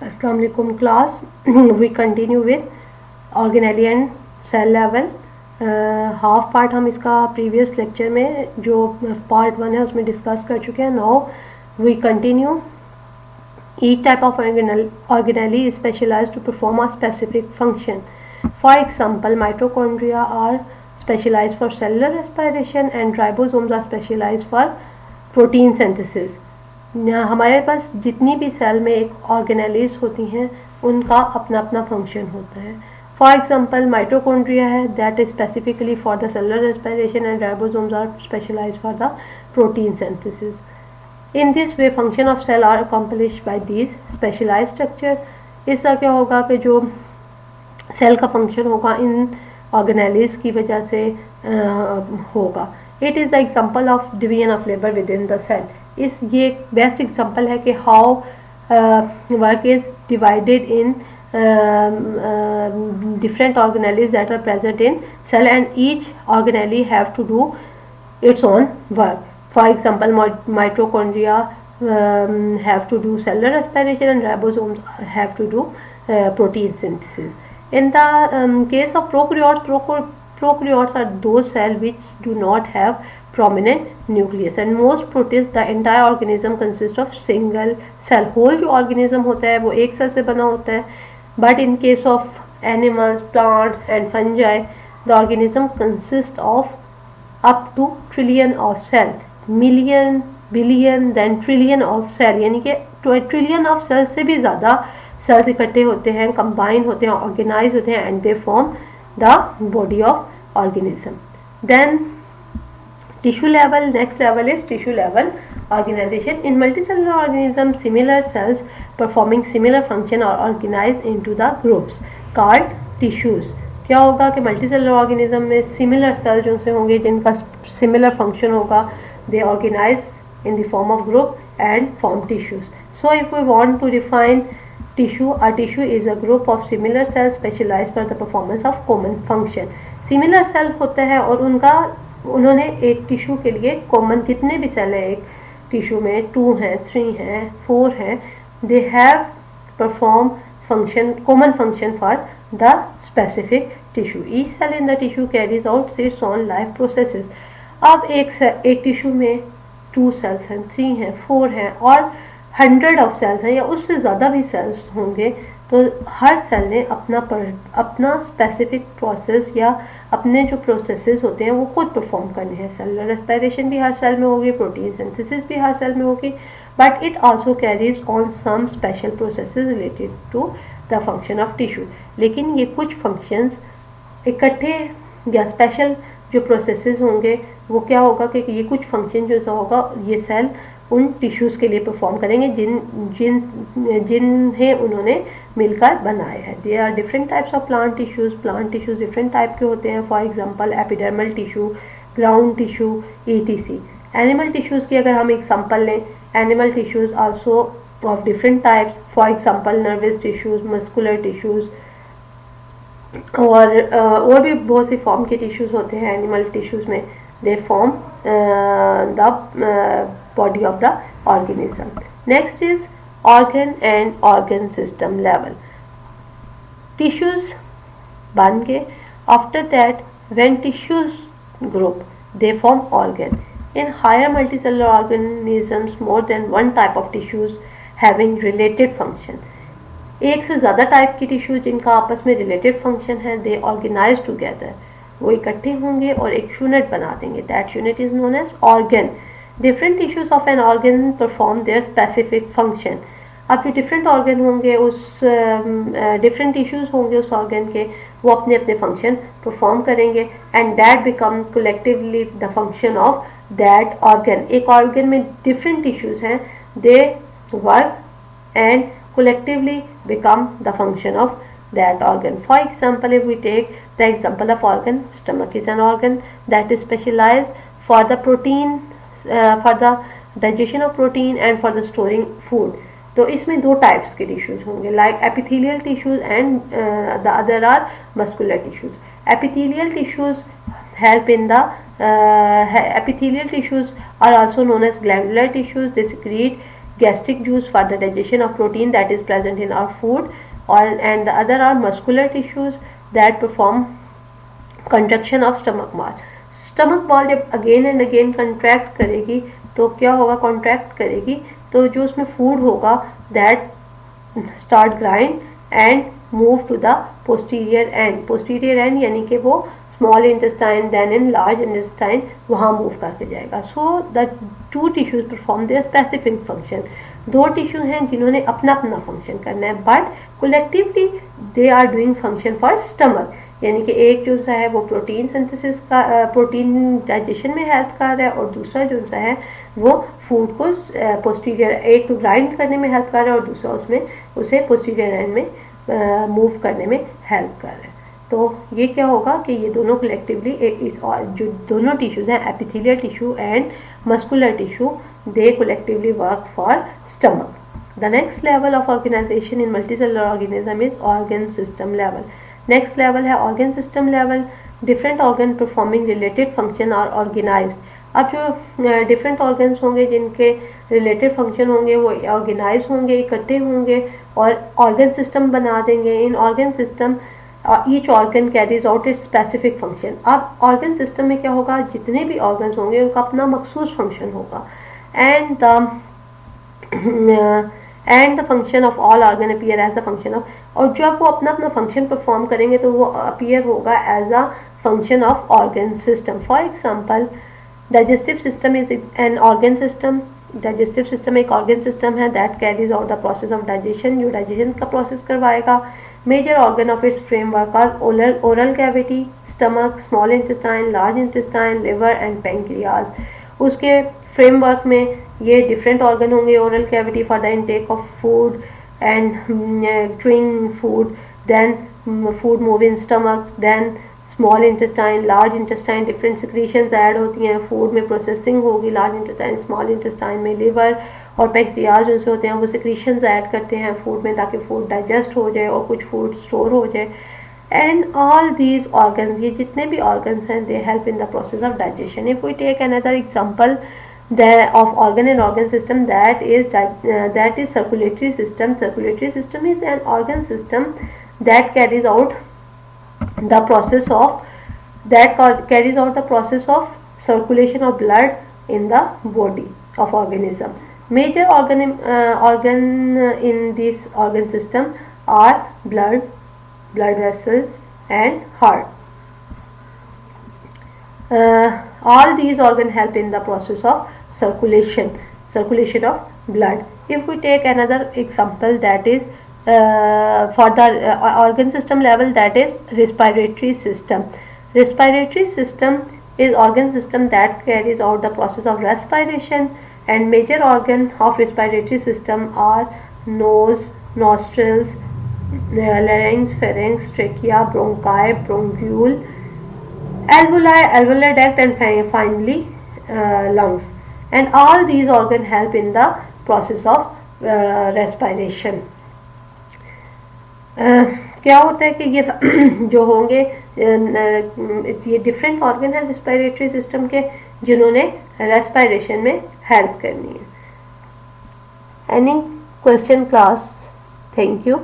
अस्सलाम वालेकुम class. We continue with organelle and cell level. Half part हम इसका प्रीवियस लेक्चर में जो पार्ट 1 है उसमें डिस्कस कर चुके हैं. Now we continue. Each type of organelle is specialized to perform a specific function. For example, mitochondria are specialized for cellular respiration and ribosomes are specialized for protein synthesis. हमारे पास जितनी भी cell में एक organelles होती हैं उनका अपना अपना फंक्शन होता है. फॉर एग्जांपल माइटोकॉन्ड्रिया है that is specifically for the cellular respiration and ribosomes are specialised for the protein synthesis. In this way function of cell are accomplished by these specialized structure. इसका क्या होगा कि जो cell का function होगा इन organelles की वजह से होगा. It is the example of division of labour within the cell. ये बेस्ट एग्जांपल है कि how work is divided in different organelles that are present in cell and each organelle have to do its own work. For example, mitochondria have to do cellular respiration and ribosomes have to do protein synthesis. In the case of prokaryotes are those cells which do not have prominent nucleus and most protists the entire organism consists of single cell. whole जो organism होता है वो एक cell से बना होता है. But in case of animals, plants and fungi, the organism consists of up to trillion of cells. Million, billion, then trillion of cell, यानी कि ट्रिलियन ऑफ सेल से भी ज़्यादा सेल्स इकट्ठे होते हैं, कंबाइन होते हैं, ऑर्गेनाइज होते हैं and they form the body of organism. Then tissue level. Next level is tissue level organisation. In multicellular organism similar cells performing similar function और organise into the groups called tissues. क्या होगा कि multicellular organism में similar cell जो से होंगे जिनका similar function होगा, they organize in the form of group and form tissues. So if we want to define tissue, a tissue is a group of similar cells specialized for the performance of common function. Similar cell होता है और उन्होंने एक tissue के लिए common जितने भी cell हैं एक टिश्यू में 2 हैं, 3 हैं, 4 हैं, they have perform function common function for the specific tissue. Each cell in the tissue carries out its own life processes. अब एक टिश्यू में 2 सेल्स हैं, 3 हैं, 4 हैं और 100 ऑफ सेल्स हैं या उससे ज़्यादा भी सेल्स होंगे, तो हर सेल ने अपना स्पेसिफिक प्रोसेस या अपने जो प्रोसेसेस होते हैं वो खुद परफॉर्म करने हैं. सेलुलर रेस्पिरेशन भी हर सेल में होगी, प्रोटीन सिंथेसिस भी हर सेल में होगी, but it also carries on some special processes related to the function of tissue. लेकिन ये कुछ फंक्शंस इकट्ठे या स्पेशल जो प्रोसेसेस होंगे वो क्या होगा कि ये कुछ फंक्शन जो होगा ये सेल उन टिश्यूज़ के लिए परफॉर्म करेंगे जिन्हें उन्होंने मिलकर बनाए हैं. There are different types of plant tissues different type के होते हैं. For example epidermal tissue, ground tissue, ETC. Animal tissues की अगर हम एग्जांपल लें, animal tissues also of different types. For example nervous tissues, muscular tissues और भी बहुत सी फॉर्म के टिश्यूज़ होते हैं एनिमल टिश्यूज़ में. They form the body of the organism. Next is organ and organ system level. Tissues बन के after that when tissues group they form organ. In higher multicellular organisms more than one type of tissues having related function. एक से ज़्यादा type की tissue जिनका आपस में related function है, दे ऑर्गेनाइज टुगेदर, वो इकट्ठे होंगे और एक यूनिट बना देंगे. That unit is known as organ. Different tissues of an organ perform their specific function. अब जो डिफरेंट ऑर्गन होंगे उस डिफरेंट टिश्यूज होंगे उस ऑर्गन के, वो अपने अपने फंक्शन परफॉर्म करेंगे and that become collectively the function of that organ. एक ऑर्गन में डिफरेंट टिश्यूज हैं, they work and collectively become the function of that organ. For example, if we take the example of organ, stomach is an organ that is specialized for the protein, for the digestion of protein and for the storing food. तो इसमें 2 types के tissues होंगे, like epithelial tissues and the other are muscular tissues. Epithelial tissues help in the epithelial tissues are also known as glandular tissues. They secrete gastric juice for the digestion of protein that is present in our food, and the other are muscular tissues that perform contraction of stomach wall. Stomach wall जब again and again contract करेगी तो क्या होगा, contract करेगी तो जो उसमें food होगा that start grind and move to the posterior end. Posterior end यानी कि वो small intestine then in large intestine वहाँ मूव करके जाएगा. So the two tissues perform their specific function. दो टिश्यू हैं जिन्होंने अपना अपना फंक्शन करना है but collectively they are doing function for stomach. यानी कि एक जो सा है वो प्रोटीन सिंथेसिस का प्रोटीन डाइजेशन में हेल्प कर रहा है और दूसरा जो सा है वो फूड को पोस्टीरियर, एक तो ग्राइंड करने में हेल्प कर रहा है और दूसरा उसमें उसे पोस्टीरियर एंड में मूव करने में हेल्प कर रहा है. तो ये क्या होगा कि ये दोनों कलेक्टिवली इस जो दोनों टिश्यूज़ हैं epithelial tissue and muscular tissue they collectively work for stomach. The next level of organization in multicellular organism is organ system level. Next level है organ system level. Different organ performing related function are organized. अब जो different organs होंगे जिनके related function होंगे वो organize होंगे, इकट्ठे होंगे और organ system बना देंगे. In organ system each organ carries out its specific function. अब organ system में क्या होगा, जितने भी organs होंगे उनका अपना मखसूस function होगा. And the function of all organ appear as a function of, और जब वो अपना अपना function perform करेंगे तो वो appear होगा as a function of organ system. For example, digestive system is an organ system. Digestive system एक organ system है that carries out the process of digestion, जो digestion का process करवाएगा. Major organ of its framework are oral cavity, stomach, small intestine, large intestine, liver and pancreas. उसके framework में ये different organ होंगे. Oral cavity for the intake of food and chewing food, then food move in stomach, then small intestine, large intestine, different secretions add होती हैं. Food में processing होगी large intestine, small intestine में liver और pancreas उनसे होते हैं वो सिक्रीशंस ऐड करते हैं फूड में ताकि फूड डाइजेस्ट हो जाए और कुछ फूड स्टोर हो जाए. एंड ऑल दीज ऑर्गन्स, ये जितने भी ऑर्गन्स हैं they help in the process of digestion. If we take another example of organ and organ system, that is circulatory system. Circulatory system is an organ system that carries out the process of circulation of blood in the body of organism. Major organ in this organ system are blood vessels and heart. All these organs help in the process of circulation of blood. If we take another example, that is for the organ system level, that is respiratory system. Respiratory system is organ system that carries out the process of respiration, and major organ of respiratory system are nose, nostrils, larynx, pharynx, trachea, bronchi, bronchiole, alveoli, alveolar duct and finally lungs. And all these organs help in the process of respiration. क्या होता है कि ये जो होंगे ये different organ है respiratory system के जिन्होंने रेस्पिरेशन में हेल्प करनी है. Any question class? Thank you.